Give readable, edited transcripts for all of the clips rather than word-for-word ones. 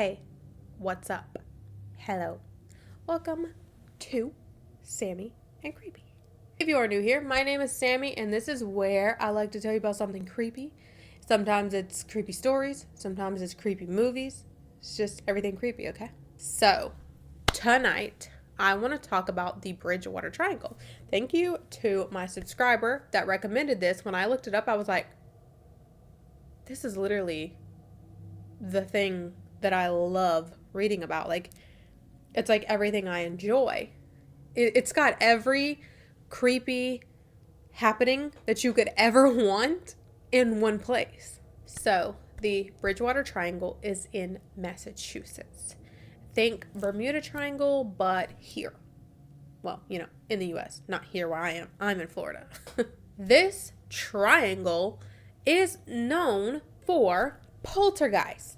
Hey, what's up? Hello. Welcome to Sammy and Creepy. If you are new here, my name is Sammy, and this is where I like to tell you about something creepy. Sometimes it's creepy stories, sometimes it's creepy movies. It's just everything creepy, okay? So, tonight, I want to talk about the Bridgewater Triangle. Thank you to my subscriber that recommended this. When I looked it up, I was like, this is literally the thing that I love reading about. Like, it's like everything I enjoy. It's got every creepy happening that you could ever want in one place. So, the Bridgewater Triangle is in Massachusetts. Think Bermuda Triangle, but here. Well, in the US, not here where I am. I'm in Florida. This triangle is known for poltergeists,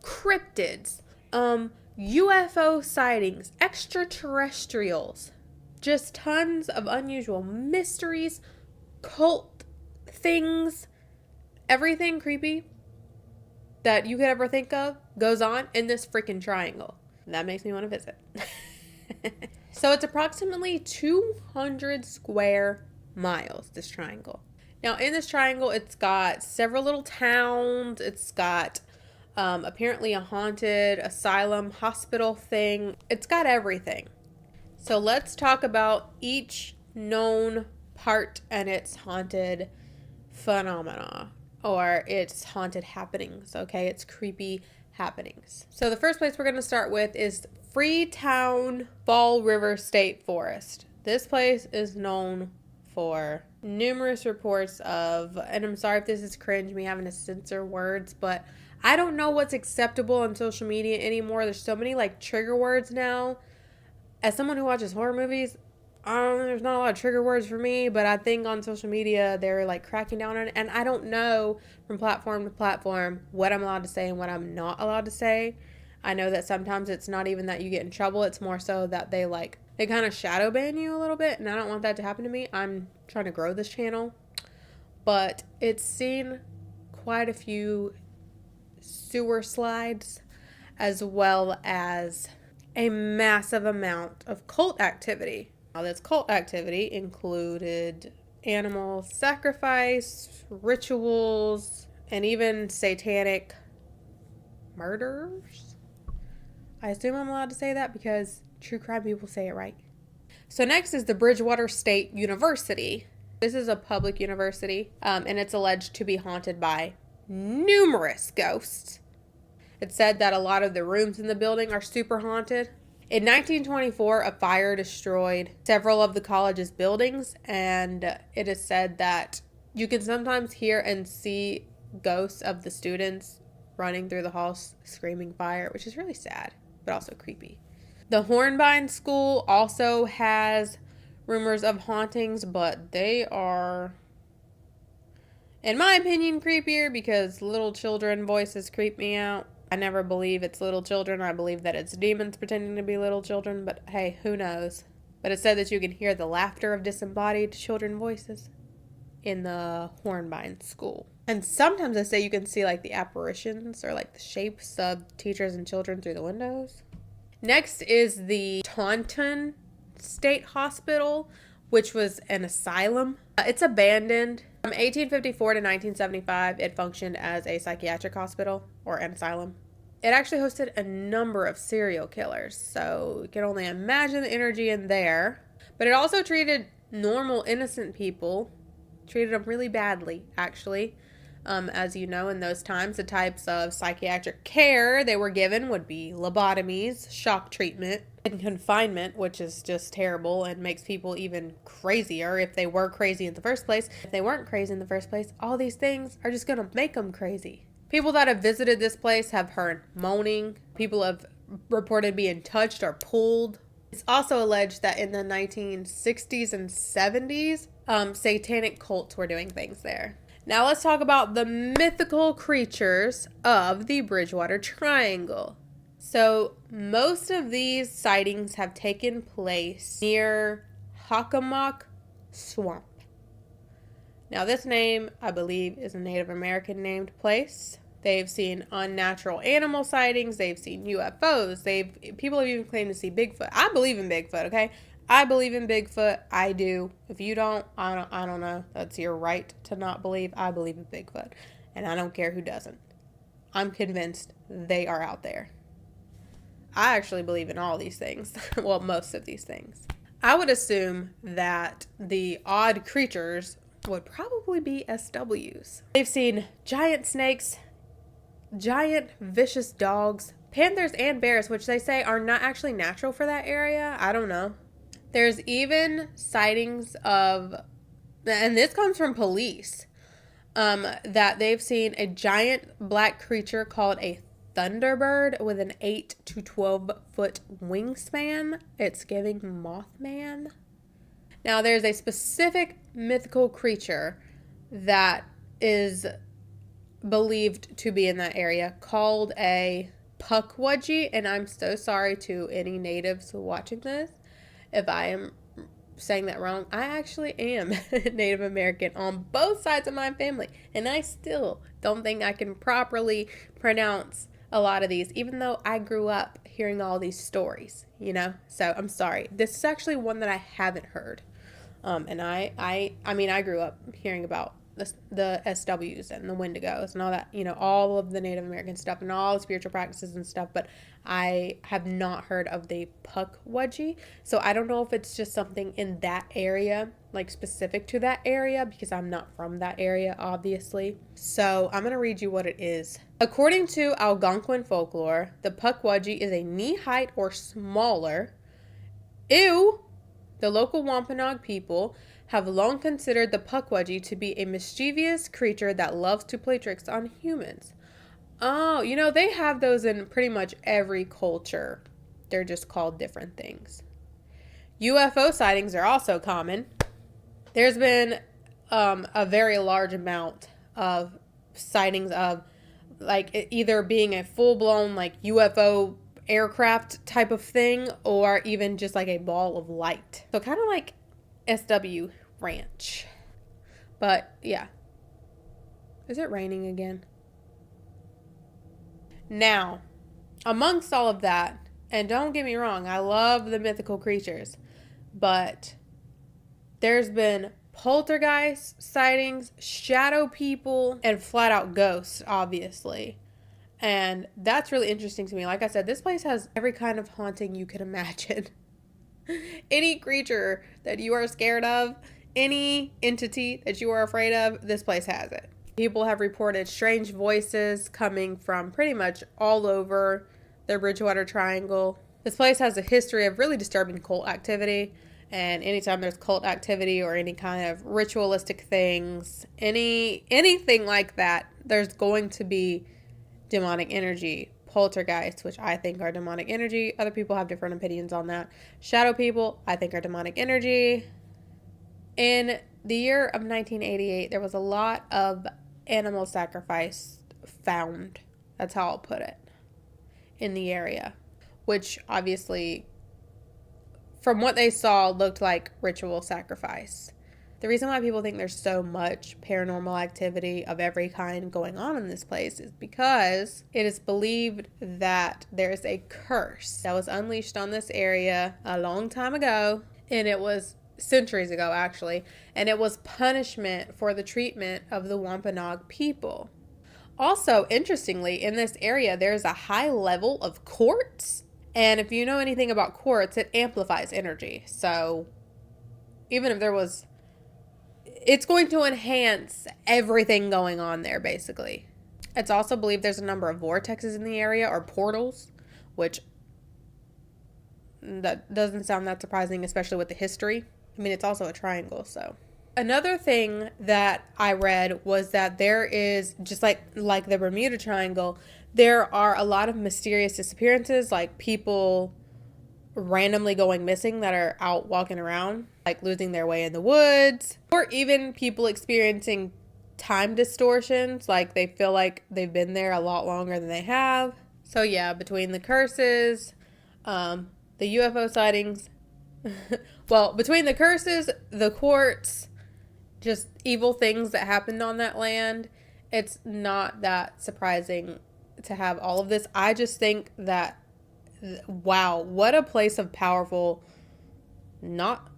cryptids, UFO sightings, extraterrestrials, just tons of unusual mysteries, cult things, everything creepy that you could ever think of goes on in this freaking triangle. That makes me want to visit. So it's approximately 200 square miles, this triangle. Now, in this triangle, it's got several little towns. It's got apparently a haunted asylum hospital thing. It's got everything. So let's talk about each known part and its haunted phenomena, or its haunted happenings, okay? It's creepy happenings. So the first place we're going to start with is Freetown Fall River State Forest. This place is known for numerous reports of, and I'm sorry if this is cringe, me having to censor words, but I don't know what's acceptable on social media anymore. There's so many trigger words now. As someone who watches horror movies, there's not a lot of trigger words for me, but I think on social media they're cracking down on it, and I don't know from platform to platform what I'm allowed to say and what I'm not allowed to say. I know that sometimes it's not even that you get in trouble, it's more so that they kind of shadow ban you a little bit, and I don't want that to happen to me. I'm trying to grow this channel, but it's seen quite a few sewer slides as well as a massive amount of cult activity. Now, this cult activity included animal sacrifice, rituals, and even satanic murders. I assume I'm allowed to say that because true crime people say it right. So next is the Bridgewater State University. This is a public university, and it's alleged to be haunted by numerous ghosts. It's said that a lot of the rooms in the building are super haunted. In 1924, a fire destroyed several of the college's buildings, and it is said that you can sometimes hear and see ghosts of the students running through the halls screaming fire, which is really sad, but also creepy. The Hornbein School also has rumors of hauntings, but they are, in my opinion, creepier because little children voices creep me out. I never believe it's little children. I believe that it's demons pretending to be little children, but hey, who knows? But it said that you can hear the laughter of disembodied children voices in the Hornbein School. And sometimes they say you can see the apparitions or the shapes of teachers and children through the windows. Next is the Taunton State Hospital, which was an asylum. It's abandoned. From 1854 to 1975, it functioned as a psychiatric hospital or an asylum. It actually hosted a number of serial killers, so you can only imagine the energy in there. But it also treated normal, innocent people, treated them really badly, actually. As you know, in those times, the types of psychiatric care they were given would be lobotomies, shock treatment, and confinement, which is just terrible and makes people even crazier if they were crazy in the first place. If they weren't crazy in the first place, all these things are just going to make them crazy. People that have visited this place have heard moaning. People have reported being touched or pulled. It's also alleged that in the 1960s and 70s, satanic cults were doing things there. Now let's talk about the mythical creatures of the Bridgewater Triangle. So most of these sightings have taken place near Hockomock Swamp. Now this name, I believe, is a Native American named place. They've seen unnatural animal sightings. They've seen UFOs. People have even claimed to see Bigfoot. I believe in Bigfoot, okay? I believe in Bigfoot. I do. If you don't, I don't know. That's your right to not believe. I believe in Bigfoot. And I don't care who doesn't. I'm convinced they are out there. I actually believe in all these things. Well, most of these things. I would assume that the odd creatures would probably be SWs. They've seen giant snakes, giant vicious dogs, panthers, and bears, which they say are not actually natural for that area. I don't know. There's even sightings of, and this comes from police, that they've seen a giant black creature called a thunderbird with an 8 to 12 foot wingspan. It's giving Mothman. Now, there's a specific mythical creature that is believed to be in that area called a puckwudgie, and I'm so sorry to any natives watching this if I am saying that wrong. I actually am Native American on both sides of my family, and I still don't think I can properly pronounce a lot of these, even though I grew up hearing all these stories, you know? So I'm sorry. This is actually one that I haven't heard. And I mean, I grew up hearing about the SWs and the Wendigos and all that, you know, all of the Native American stuff and all the spiritual practices and stuff, but I have not heard of the puckwudgie. So I don't know if it's just something in that area, like specific to that area, because I'm not from that area, obviously. So I'm going to read you what it is. According to Algonquin folklore, the puckwudgie is a knee height or smaller. Ew! The local Wampanoag people have long considered the puckwudgie to be a mischievous creature that loves to play tricks on humans. Oh, you know, they have those in pretty much every culture. They're just called different things. UFO sightings are also common. There's been a very large amount of sightings of like either being a full-blown like UFO aircraft type of thing or even just like a ball of light. So kind of like SW Ranch. But yeah. Is it raining again? Now, amongst all of that, and don't get me wrong, I love the mythical creatures, but there's been poltergeist sightings, shadow people, and flat out ghosts, obviously. And that's really interesting to me. Like I said, this place has every kind of haunting you could imagine. Any creature that you are scared of, any entity that you are afraid of, this place has it. People have reported strange voices coming from pretty much all over the Bridgewater Triangle. This place has a history of really disturbing cult activity. And anytime there's cult activity or any kind of ritualistic things, anything like that, there's going to be demonic energy. Poltergeists, which I think are demonic energy. Other people have different opinions on that. Shadow people, I think are demonic energy. In the year of 1988, there was a lot of animal sacrifice found. That's how I'll put it. In the area. Which obviously, from what they saw, looked like ritual sacrifice. The reason why people think there's so much paranormal activity of every kind going on in this place is because it is believed that there's a curse that was unleashed on this area a long time ago, and it was centuries ago actually, and it was punishment for the treatment of the Wampanoag people. Also, interestingly, in this area, there's a high level of quartz, and if you know anything about quartz, it amplifies energy. So even if there was, it's going to enhance everything going on there, basically. It's also believed there's a number of vortexes in the area, or portals, which that doesn't sound that surprising, especially with the history. I mean, it's also a triangle, so. Another thing that I read was that there is, just like the Bermuda Triangle, there are a lot of mysterious disappearances, like people randomly going missing that are out walking around, like losing their way in the woods, or even people experiencing time distortions, like they feel like they've been there a lot longer than they have. So yeah, between the curses, the UFO sightings, well, between the curses, the quartz, just evil things that happened on that land, it's not that surprising to have all of this. I just think that, wow, what a place of powerful, not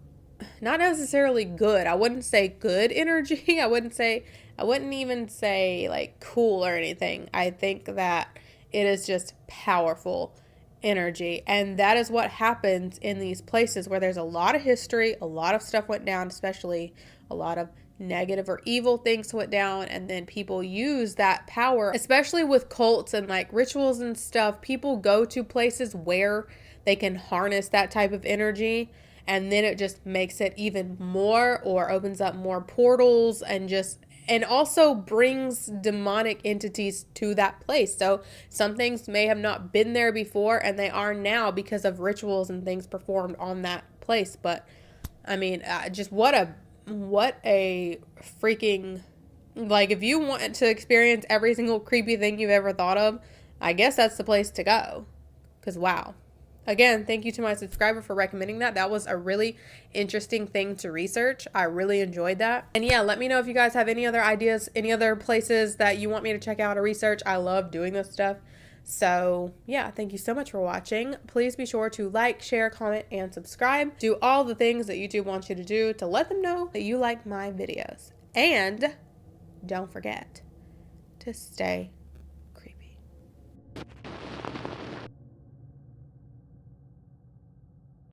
necessarily good. I wouldn't say good energy. I wouldn't even say like cool or anything. I think that it is just powerful energy. And that is what happens in these places where there's a lot of history, a lot of stuff went down, especially a lot of negative or evil things went down, and then people use that power, especially with cults and like rituals and stuff. People go to places where they can harness that type of energy, and then it just makes it even more, or opens up more portals, and also brings demonic entities to that place. So some things may have not been there before, and they are now because of rituals and things performed on that place. But I mean, just what a freaking, like, if you want to experience every single creepy thing you've ever thought of, I guess that's the place to go. Because wow. Again, thank you to my subscriber for recommending that. That was a really interesting thing to research. I really enjoyed that. And yeah, let me know if you guys have any other ideas, any other places that you want me to check out or research. I love doing this stuff. So yeah, thank you so much for watching. Please be sure to like, share, comment, and subscribe. Do all the things that YouTube wants you to do to let them know that you like my videos. And don't forget to stay